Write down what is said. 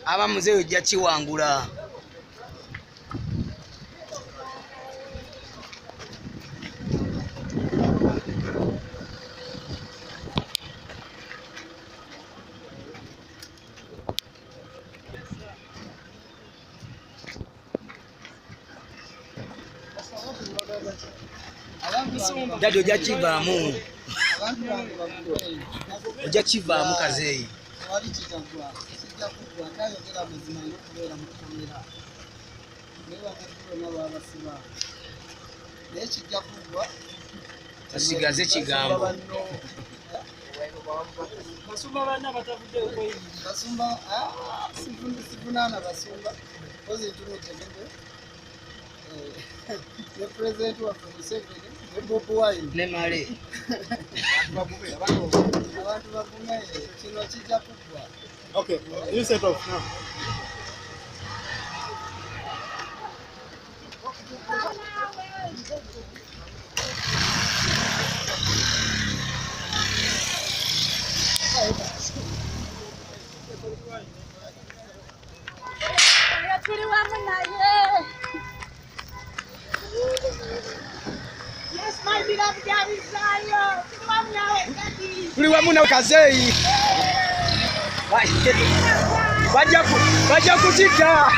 aba muzeeyo ojja kiwangula. Dadi ojja kivaamu. Ojja kivaamu kazeeyi. Kasigaze kigambo. Basumba bana batavudde okweyi. Basumba sifunana basumba. Kozi tunotegede. The president wa Museveni ne Bobi Wine Ne male. abantu bavume kino kijja kugwa. Okay, you set off now. Yes, my beloved daddy Zion. Tuli wamu na kazeeyi. Bajja kuzita.